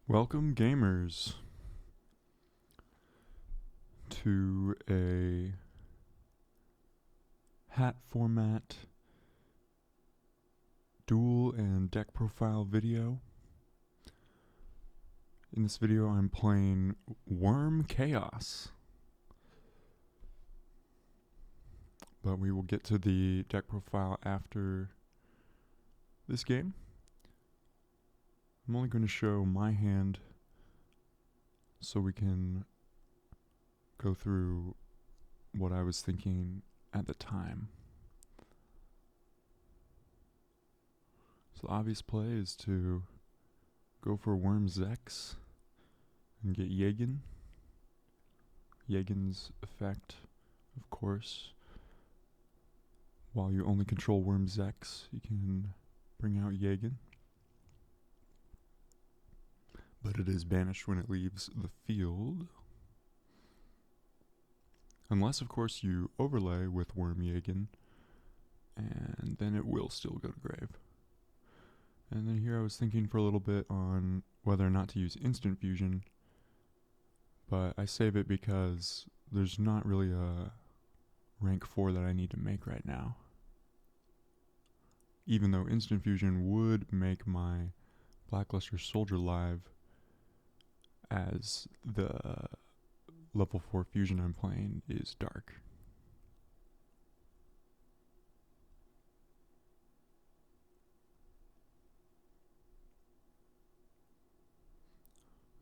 Welcome, gamers, to a hat format duel and deck profile video. In this video, I'm playing Worm Chaos, but we will get to the deck profile after this game. I'm only going to show my hand so we can go through what I was thinking at the time. So the obvious play is to go for Worm Zex and get Yagen. Yagen's effect, of course, while you only control Worm Zex, you can bring out Yagen. But it is banished when it leaves the field. Unless, of course, you overlay with Worm Yagen, and then it will still go to grave. And then here I was thinking for a little bit on whether or not to use Instant Fusion, but I save it because there's not really a rank 4 that I need to make right now. Even though Instant Fusion would make my Blackluster Soldier live, as the level 4 fusion I'm playing is dark.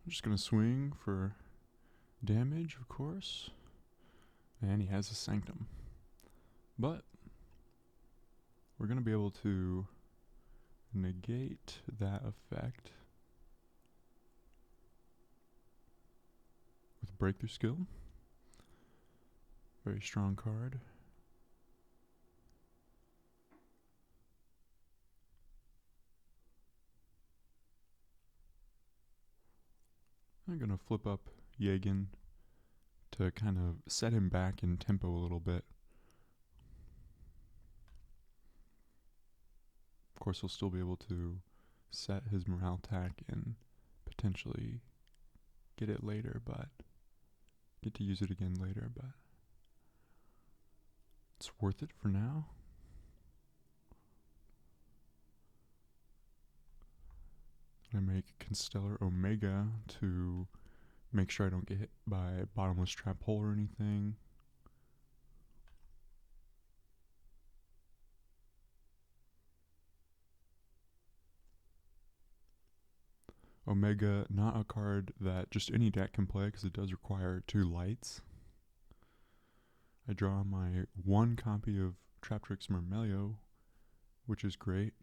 I'm just going to swing for damage, of course. And he has a Sanctum. But we're going to be able to negate that effect with Breakthrough Skill. Very strong card. I'm going to flip up Yagen to kind of set him back in tempo a little bit. Of course, he'll still be able to set his morale tack and potentially get it later, but get to use it again later, but it's worth it for now. I make Constellar Omega to make sure I don't get hit by Bottomless Trap Hole or anything. Omega, not a card that just any deck can play because it does require 2 lights. I draw my 1 copy of Traptrix Mermelio, which is great.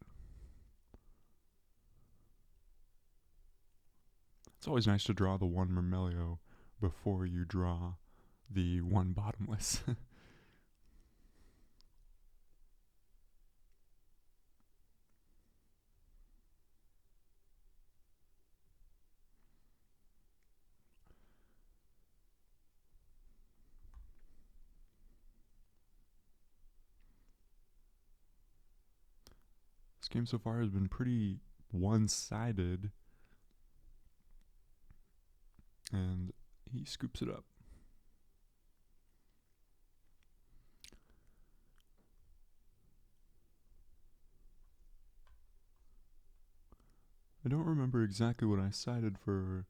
It's always nice to draw the 1 Mermelio before you draw the 1 Bottomless. This game so far has been pretty one-sided, and he scoops it up. I don't remember exactly what I sided for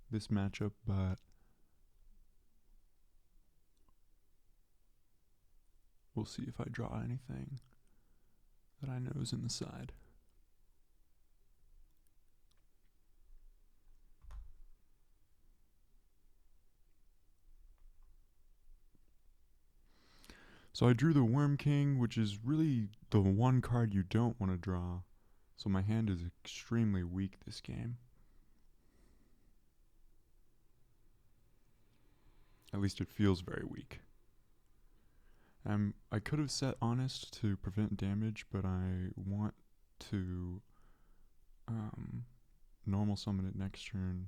this matchup, but we'll see if I draw anything that I know is in the side. So I drew the Worm King, which is really the one card you don't want to draw. So my hand is extremely weak this game. At least it feels very weak. I could have set Honest to prevent damage, but I want to normal summon it next turn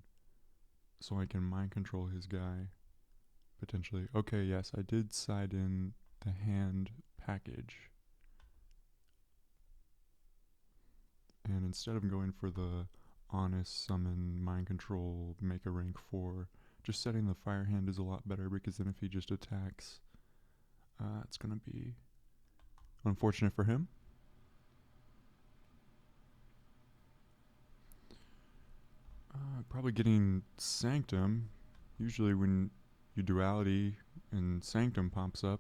so I can mind control his guy, potentially. Okay, yes, I did side in the hand package. And instead of going for the Honest, Summon, Mind Control, make a rank 4. Just setting the Fire Hand is a lot better because then if he just attacks, it's going to be unfortunate for him. Probably getting Sanctum. Usually when your Duality and Sanctum pops up,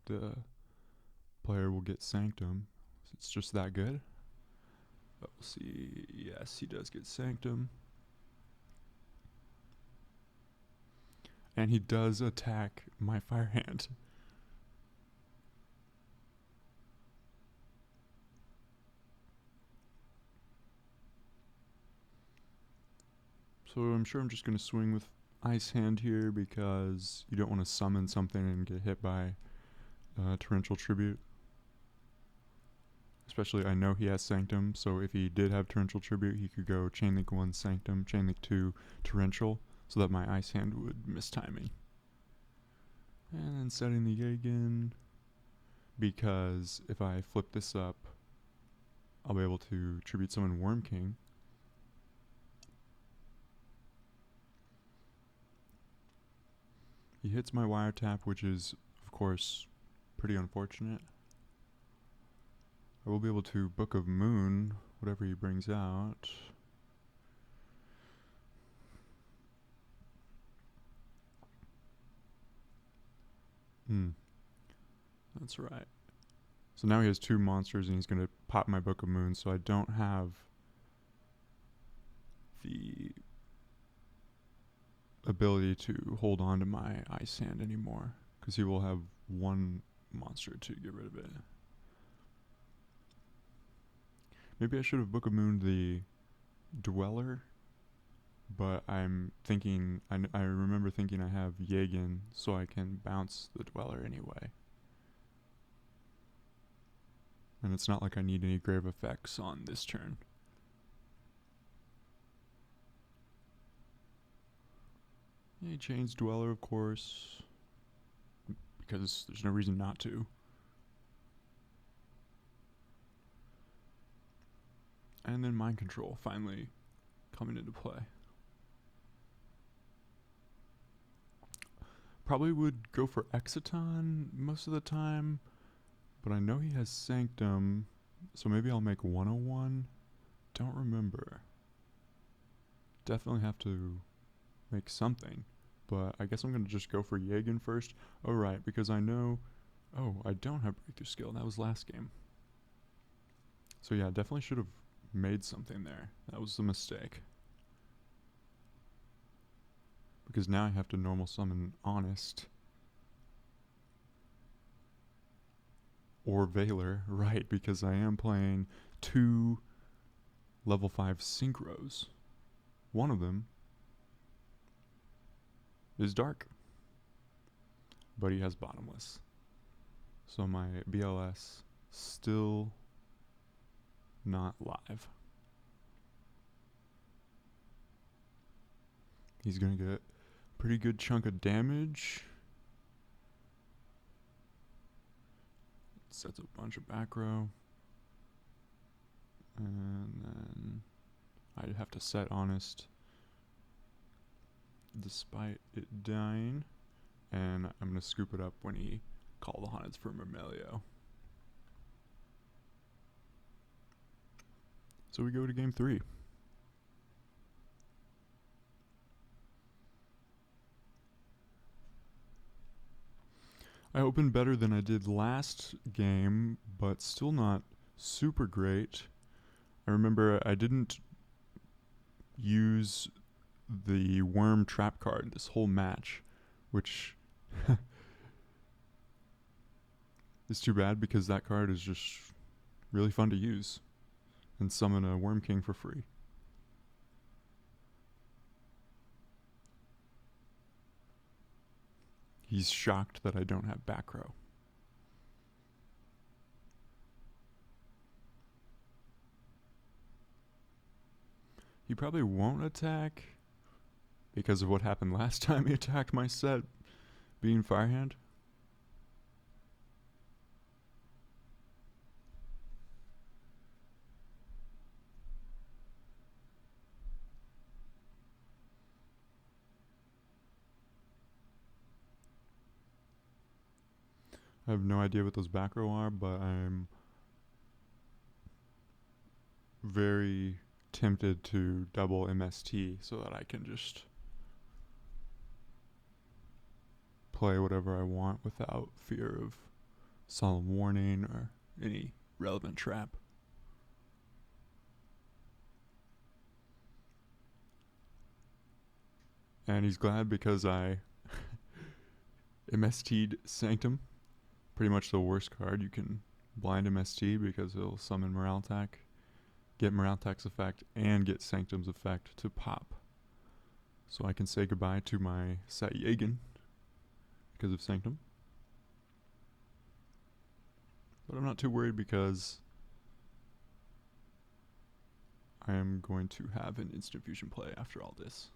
the player will get Sanctum. It's just that good. But we'll see. Yes, he does get Sanctum. And he does attack my Fire Hand. So I'm sure I'm just going to swing with Ice Hand here because you don't want to summon something and get hit by Torrential Tribute. Especially I know he has Sanctum, so if he did have Torrential Tribute, he could go Chainlink 1 Sanctum, Chainlink 2 Torrential, so that my Ice Hand would miss timing. And then setting the Jaegen, because if I flip this up, I'll be able to Tribute Summon Worm King. He hits my Wiretap, which is, of course, pretty unfortunate. I will be able to Book of Moon, whatever he brings out. That's right. So now he has 2 monsters and he's going to pop my Book of Moon, so I don't have the ability to hold on to my Ice Hand anymore, because he will have 1 monster to get rid of it. Maybe I should have Book of Moon the Dweller, but I'm thinking, I remember thinking I have Jaegen, so I can bounce the Dweller anyway. And it's not like I need any grave effects on this turn. Yeah, he chains Dweller, of course, because there's no reason not to. And then Mind Control finally coming into play. Probably would go for Exciton most of the time, but I know he has Sanctum, so maybe I'll make 101. Don't remember. Definitely have to make something, but I guess I'm going to just go for Jaegen first. Oh, right, because I know... Oh, I don't have Breakthrough Skill. That was last game. So yeah, definitely should have made something there. That was a mistake. Because now I have to normal summon Honest. Or Valor, right, because I am playing 2 level 5 Synchros. One of them is Dark, but he has Bottomless. So my BLS still not live. He's gonna get a pretty good chunk of damage. Sets a bunch of back row. And then I'd have to set Honest despite it dying. And I'm gonna scoop it up when he call the Haunted for Myrmelio. So we go to game 3. I opened better than I did last game, but still not super great. I remember I didn't use the Worm Trap card this whole match, which is too bad because that card is just really fun to use and summon a Worm King for free. He's shocked that I don't have back row. He probably won't attack because of what happened last time he attacked my set being Firehand. I have no idea what those back row are, but I'm very tempted to double MST so that I can just play whatever I want without fear of solemn warning or any relevant trap. And he's glad because I MST'd Sanctum. Pretty much the worst card. You can blind MST because he'll summon Morale Attack, get Morale Attack's effect, and get Sanctum's effect to pop. So I can say goodbye to my Sayegan because of Sanctum. But I'm not too worried because I am going to have an instant fusion play after all this.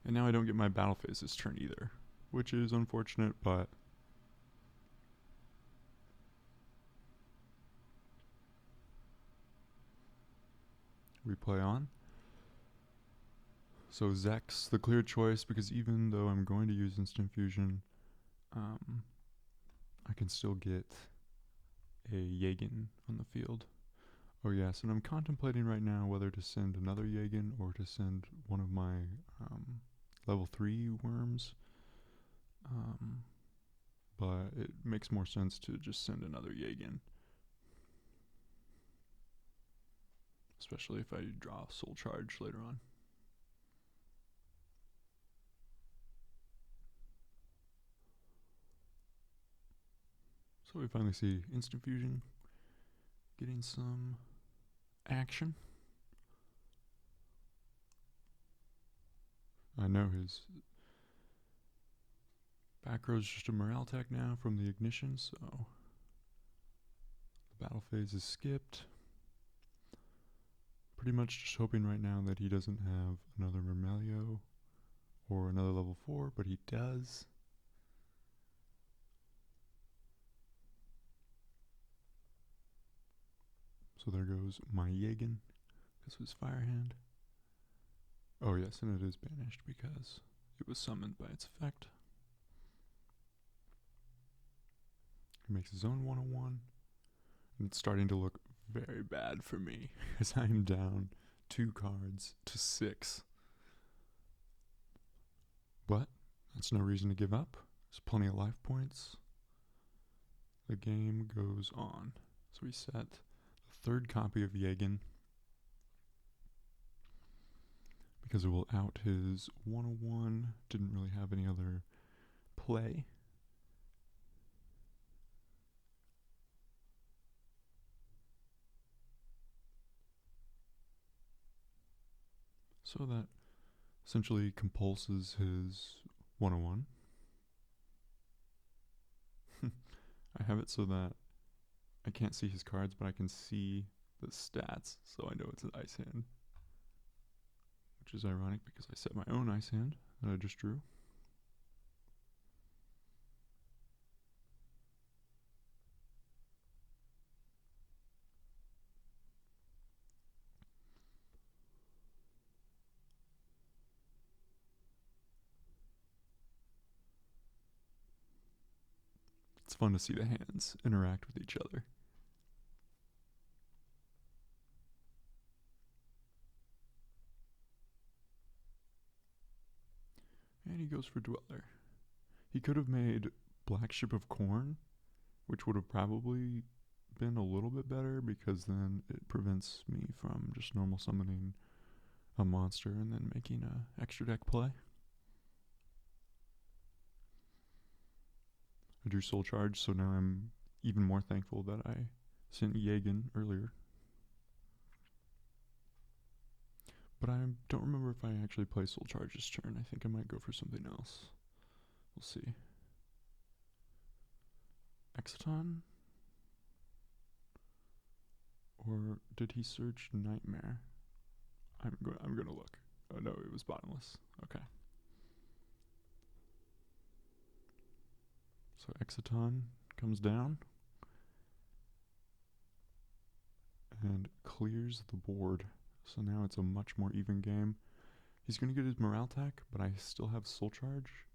And now I don't get my battle phase this turn either, which is unfortunate, but we play on. So Zex, the clear choice, because even though I'm going to use instant fusion, I can still get a Jagen on the field. Oh yes, and I'm contemplating right now whether to send another Jagen or to send one of my level 3 worms. But it makes more sense to just send another Jagen. Especially if I draw Soul Charge later on. So we finally see Instant Fusion getting some action. I know his back row is just a morale attack now from the ignition, so the battle phase is skipped. Pretty much just hoping right now that he doesn't have another Mermelio or another level 4, but he does. So there goes my Jagen. This was Fire Hand. Oh yes, and it is banished because it was summoned by its effect. He makes his own 101. And it's starting to look very bad for me as I am down 2 cards to 6. But that's no reason to give up. There's plenty of life points. The game goes on. So we set the 3rd copy of Jagen because it will out his 101. Didn't really have any other play. So that essentially compulses his 101. I have it so that I can't see his cards, but I can see the stats, so I know it's an ice hand. Which is ironic because I set my own ice hand that I just drew. It's fun to see the hands interact with each other. And he goes for Dweller. He could have made Black Ship of Corn, which would have probably been a little bit better because then it prevents me from just normal summoning a monster and then making a extra deck play. I drew Soul Charge, so now I'm even more thankful that I sent Jagen earlier. But I don't remember if I actually play Soul Charge this turn. I think I might go for something else. We'll see. Exciton? Or did he search Nightmare? I'm gonna look. Oh no, it was Bottomless. Okay. So Exciton comes down and clears the board. So now it's a much more even game. He's gonna get his Morale Attack, but I still have Soul Charge.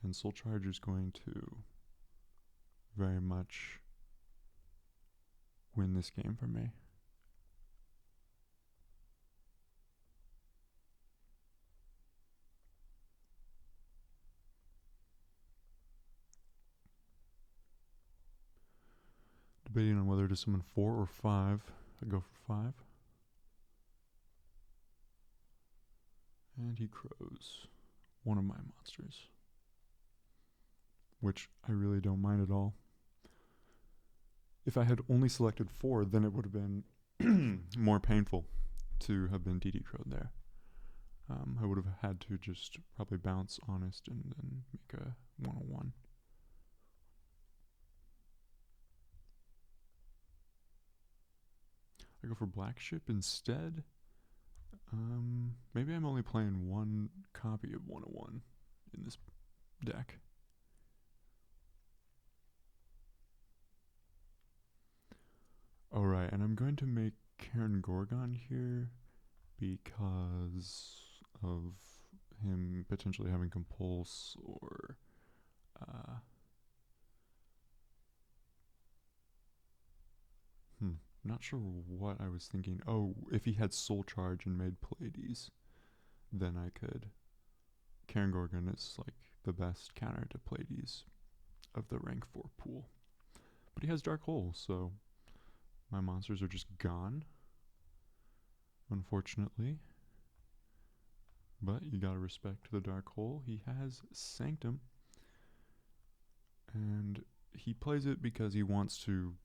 And Soul Charge is going to very much win this game for me. Debating on whether to summon 4 or 5. I go for 5. And he crows one of my monsters, which I really don't mind at all. If I had only selected 4, then it would have been more painful to have been DD crowed there. I would have had to just probably bounce Honest and then make a 101. I go for Black Ship instead. Maybe I'm only playing one copy of 101 in this deck. Alright, and I'm going to make Karen Gorgon here because of him potentially having Compulse or not sure what I was thinking. Oh, if he had Soul Charge and made Pleiades, then I could. Karen Gorgon is like the best counter to Pleiades of the rank 4 pool. But he has Dark Hole, so my monsters are just gone, unfortunately. But you gotta respect the Dark Hole. He has Sanctum, and he plays it because he wants to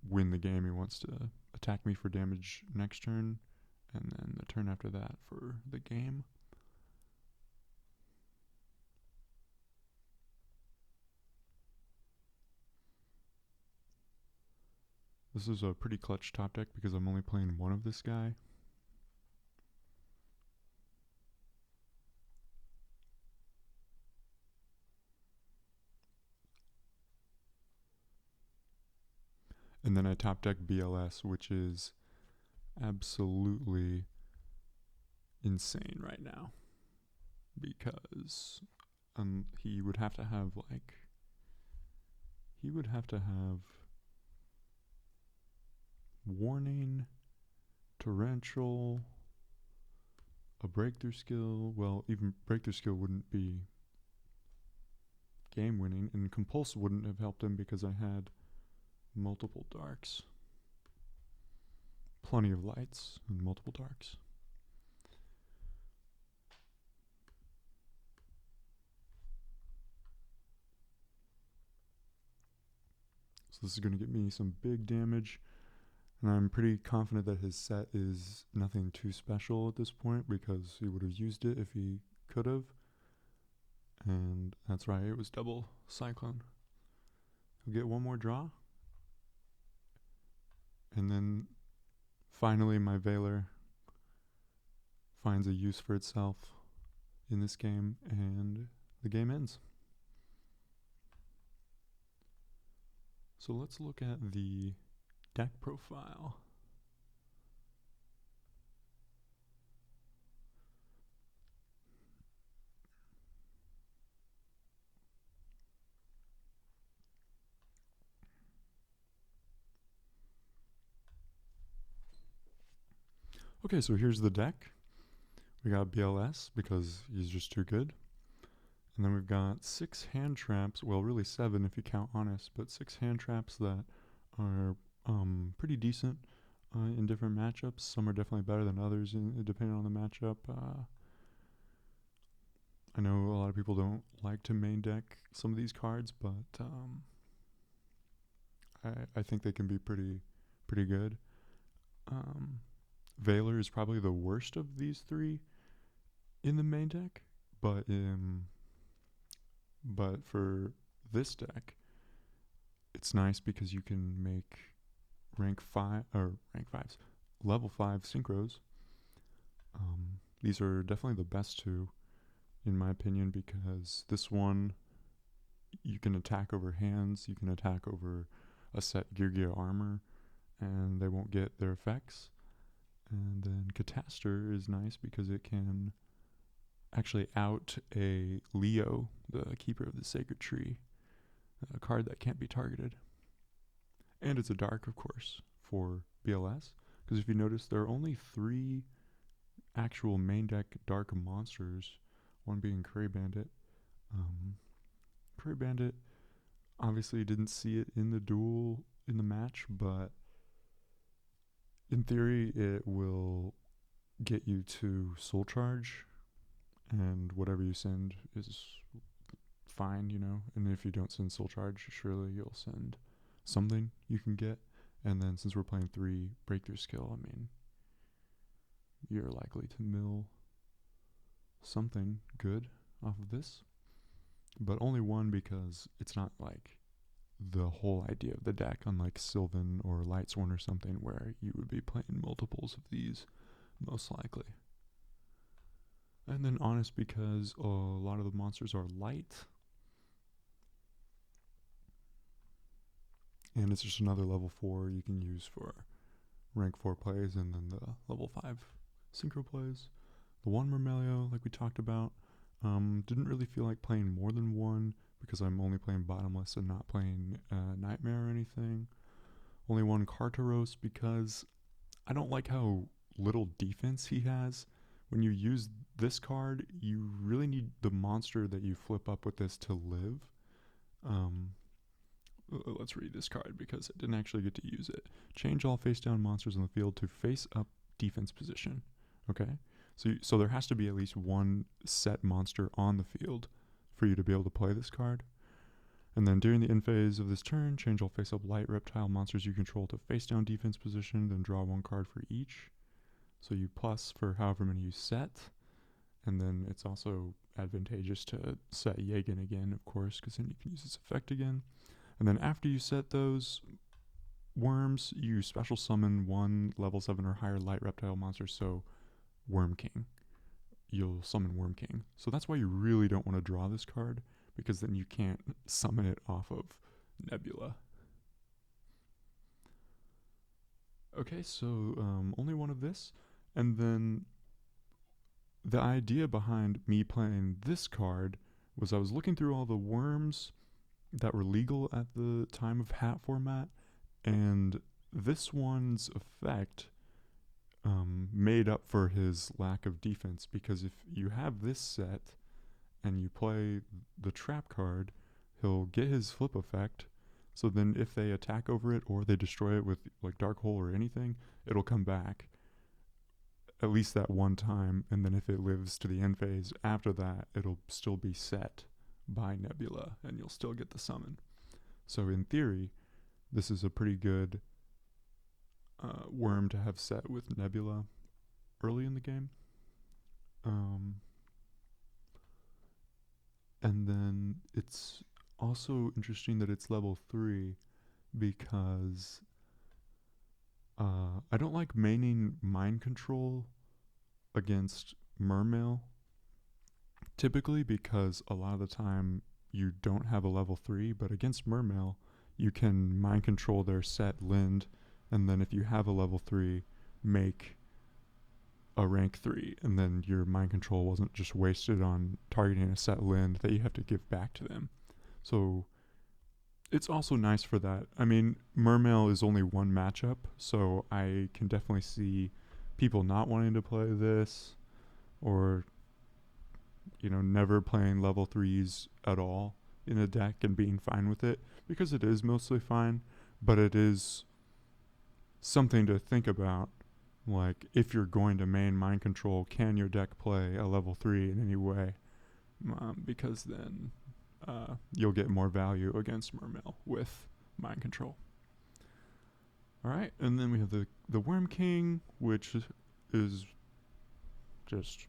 win the game. He wants to attack me for damage next turn, and then the turn after that for the game. This is a pretty clutch top deck because I'm only playing one of this guy. And then I top deck BLS, which is absolutely insane right now. Because he would have to have Warning, Torrential, a Breakthrough Skill. Well, even Breakthrough Skill wouldn't be game winning, and Compulse wouldn't have helped him because I had multiple darks. Plenty of lights and multiple darks. So this is going to get me some big damage, and I'm pretty confident that his set is nothing too special at this point because he would have used it if he could have. And that's right, it was double Cyclone. He'll get one more draw. And then finally my Veiler finds a use for itself in this game, and the game ends. So let's look at the deck profile. Okay, so here's the deck. We got BLS because he's just too good. And then we've got 6 hand traps, well really 7 if you count Honest, but 6 hand traps that are pretty decent in different matchups. Some are definitely better than others depending on the matchup. I know a lot of people don't like to main deck some of these cards, but I think they can be pretty good. Veiler is probably the worst of these 3 in the main deck, but for this deck, it's nice because you can make level 5 synchros. These are definitely the best 2 in my opinion, because this one you can attack over hands, you can attack over a set Gear armor, and they won't get their effects. And then Cataster is nice because it can actually out a Leo, the keeper of the sacred tree, a card that can't be targeted. And it's a dark, of course, for BLS, because if you notice, there are only 3 actual main deck dark monsters, one being Cray Bandit. Cray Bandit obviously didn't see it in the duel in the match, but in theory it will get you to Soul Charge, and whatever you send is fine, you know. And if you don't send Soul Charge, surely you'll send something you can get. And then since we're playing 3 breakthrough skill, I mean, you're likely to mill something good off of this, but only one, because it's not like the whole idea of the deck, unlike Sylvan or Lightsworn or something, where you would be playing multiples of these, most likely. And then Honest, because a lot of the monsters are light, and it's just another level 4 you can use for rank 4 plays, and then the level 5 synchro plays. The one Mermelio, like we talked about, didn't really feel like playing more than one, because I'm only playing Bottomless and not playing Nightmare or anything. Only one Carteros, because I don't like how little defense he has. When you use this card, you really need the monster that you flip up with this to live. Let's read this card because I didn't actually get to use it. Change all face down monsters in the field to face up defense position. Okay? So there has to be at least one set monster on the field for you to be able to play this card. And then during the end phase of this turn, change all face up light reptile monsters you control to face down defense position, then draw 1 card for each. So you plus for however many you set. And then it's also advantageous to set Jaegen again, of course, because then you can use its effect again. And then after you set those worms, you special summon 1 level 7 or higher light reptile monster, so Worm King. You'll summon Worm King. So that's why you really don't want to draw this card, because then you can't summon it off of Nebula. Okay, so only one of this. And then the idea behind me playing this card was I was looking through all the worms that were legal at the time of hat format, and this one's effect made up for his lack of defense, because if you have this set and you play the trap card, he'll get his flip effect, so then if they attack over it or they destroy it with like Dark Hole or anything, it'll come back at least that one time, and then if it lives to the end phase after that, it'll still be set by Nebula, and you'll still get the summon. So in theory, this is a pretty good worm to have set with Nebula early in the game. And then it's also interesting that it's level 3, because I don't like maining Mind Control against Mermail, typically, because a lot of the time you don't have a level 3, but against Mermail, you can Mind Control their set Lind, and then if you have a level 3, make a rank 3, and then your Mind Control wasn't just wasted on targeting a set Lind that you have to give back to them. So it's also nice for that. I mean, Mermail is only one matchup, so I can definitely see people not wanting to play this, or never playing level 3s at all in a deck and being fine with it, because it is mostly fine, but it is something to think about. Like, if you're going to main Mind Control, can your deck play a level 3 in any way? Because then you'll get more value against Mermail with Mind Control. Alright, and then we have the Worm King, which is just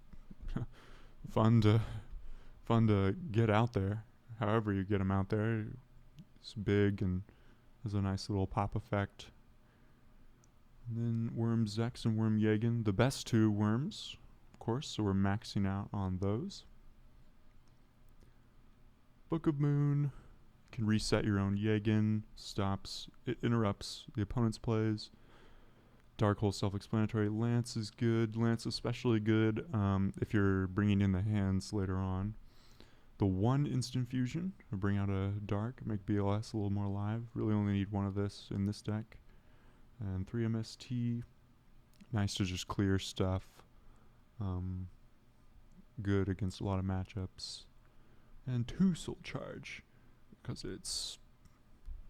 fun to get out there. However you get him out there, it's big and has a nice little pop effect. And then Worm Zex and Worm Jaegen, the best 2 worms, of course, so we're maxing out on those. Book of Moon, can reset your own Jaegen, it interrupts the opponent's plays. Dark Hole self-explanatory. Lance is good. Lance especially good if you're bringing in the hands later on. The one instant fusion, bring out a dark, make BLS a little more alive. Really only need one of this in this deck. And 3 MST, nice to just clear stuff. Good against a lot of matchups. And 2 Soul Charge, because it's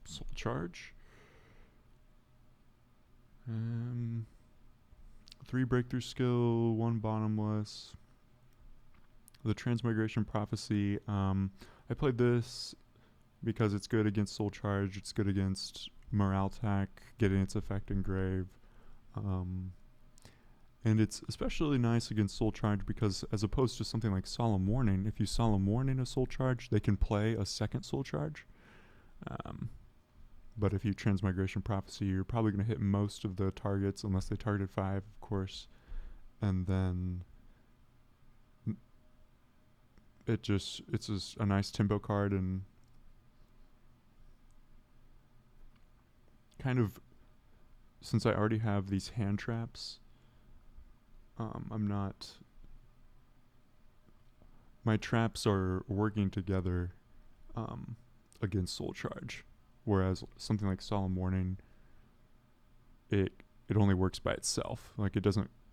Soul Charge. 3 Breakthrough Skill, 1 Bottomless. The Transmigration Prophecy, I played this because it's good against Soul Charge, it's good against Morale Attack, getting its effect in Grave. And it's especially nice against Soul Charge because as opposed to something like Solemn Warning, if you Solemn Warning a Soul Charge, they can play a second Soul Charge. But if you Transmigration Prophecy, you're probably going to hit most of the targets, unless they targeted 5, of course. And then it's just a nice tempo card, and kind of, since I already have these hand traps, my traps are working together against Soul Charge, whereas something like Solemn Warning, it only works by itself. Like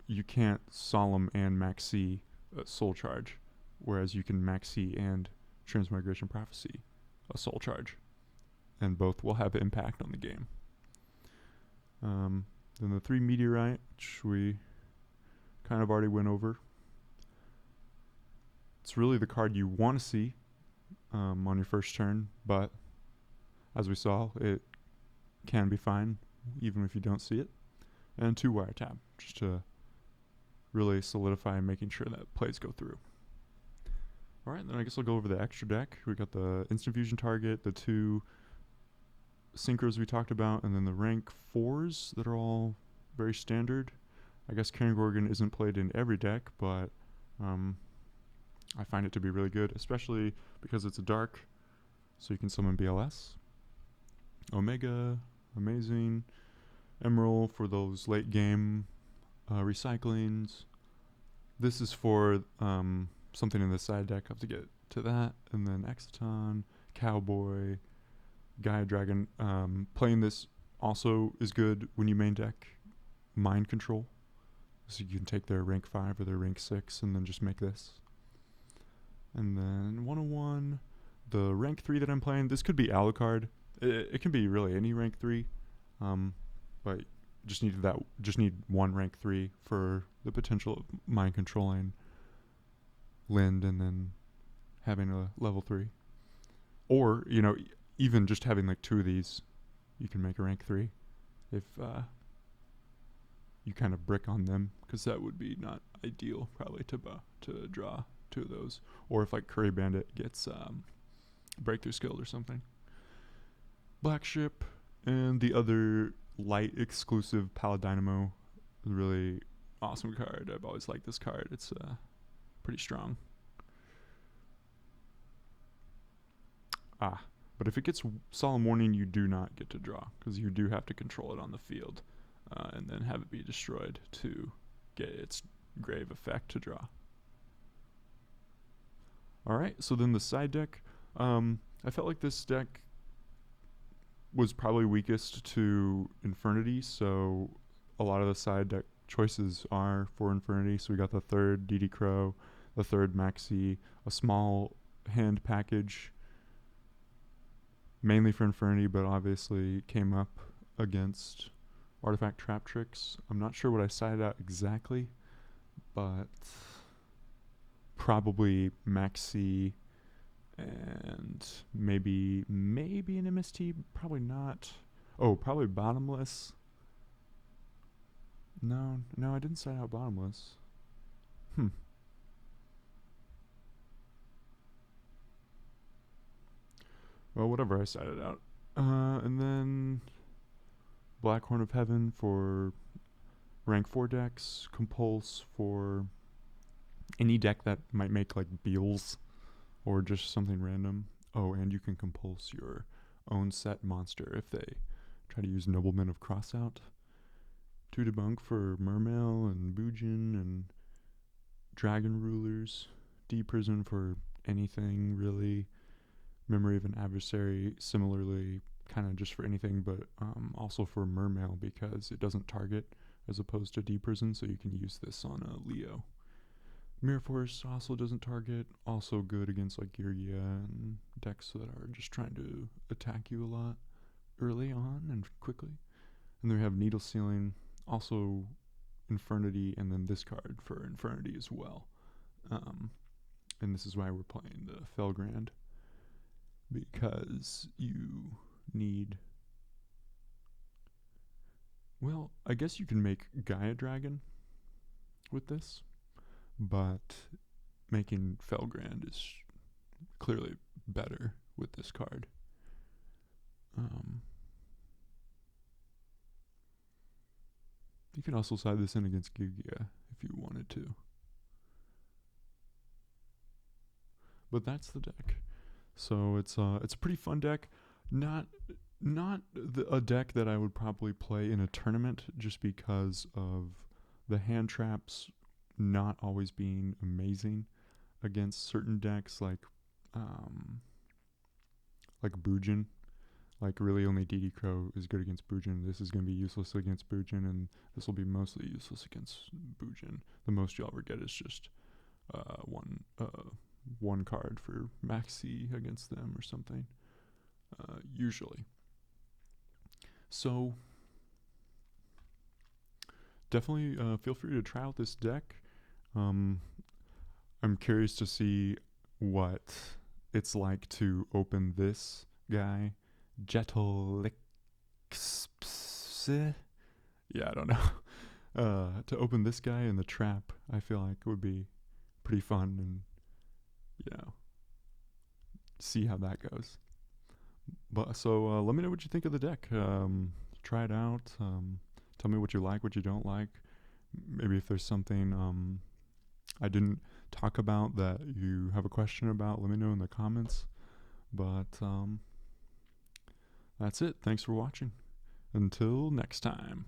you can't Solemn and Maxi Soul Charge, whereas you can Maxi and Transmigration Prophecy a Soul Charge, and both will have impact on the game. Then the 3 Meteorite, which we kind of already went over. It's really the card you want to see on your first turn, but as we saw, it can be fine even if you don't see it. And 2 Wiretap, just to really solidify and making sure that plays go through. Alright, then I guess I'll go over the extra deck. We got the Instant Fusion target, the 2 Synchros we talked about, and then the rank 4s that are all very standard. I guess Karen Gorgon isn't played in every deck, but I find it to be really good, especially because it's a dark, so you can summon BLS. Omega, amazing. Emerald for those late game recyclings. This is for something in the side deck. I have to get to that. And then Exciton, Cowboy, Gaia Dragon. Playing this also is good when you main deck Mind Control. So you can take their rank 5 or their rank 6 and then just make this. And then 101, the rank 3 that I'm playing, this could be Alucard. It can be really any rank 3, but just need one rank 3 for the potential of mind controlling Lind and then having a level 3. Or, even just having like 2 of these, you can make a rank 3 if you kind of brick on them, because that would be not ideal probably to draw 2 of those. Or if like Curry Bandit gets Breakthrough Skilled or something. Black Ship and the other light exclusive Paladynamo, really awesome card. I've always liked this card. It's pretty strong. But if it gets Solemn Warning, you do not get to draw, because you do have to control it on the field and then have it be destroyed to get its grave effect to draw. Alright, so then the side deck. I felt like this deck was probably weakest to Infernity, so a lot of the side deck choices are for Infernity. So we got the 3rd DD Crow, the 3rd Maxi, a small hand package, mainly for Infernity, but obviously came up against Artifact Trap Tricks. I'm not sure what I sided out exactly, but probably Maxi and maybe an MST, probably not. Oh, probably Bottomless. No, I didn't side out Bottomless. Well, whatever, I sided out. And then Black Horn of Heaven for rank 4 decks, Compulse for any deck that might make like Beals or just something random. Oh, and you can Compulse your own set monster if they try to use Nobleman of Crossout 2 debunk for Mermail and Bujin and Dragon Rulers. D prison for anything really. Memory of an adversary, similarly, kind of just for anything, but also for Mermail because it doesn't target as opposed to D prison, so you can use this on a Leo. Mirror Force also doesn't target, also good against like Girgia and decks that are just trying to attack you a lot early on and quickly. And then we have Needle Sealing, also Infernity, and then this card for Infernity as well. And this is why we're playing the Felgrand, because you need, well, I guess you can make Gaia Dragon with this, but making Felgrand is clearly better with this card. You can also side this in against Gigia if you wanted to. But that's the deck. So it's a pretty fun deck. Not a deck that I would probably play in a tournament just because of the hand traps not always being amazing against certain decks like Bujin. Like really only DD Crow is good against Bujin. This is going to be useless against Bujin, and this will be mostly useless against Bujin. The most you'll ever get is just one card for Maxi against them or something, usually. So definitely feel free to try out this deck. I'm curious to see what it's like to open this guy, Jetalix. Yeah, I don't know. To open this guy in the trap, I feel like would be pretty fun, and see how that goes. But so let me know what you think of the deck. Try it out. Tell me what you like, what you don't like. Maybe if there's something I didn't talk about that you have a question about, let me know in the comments. But that's it. Thanks for watching. Until next time.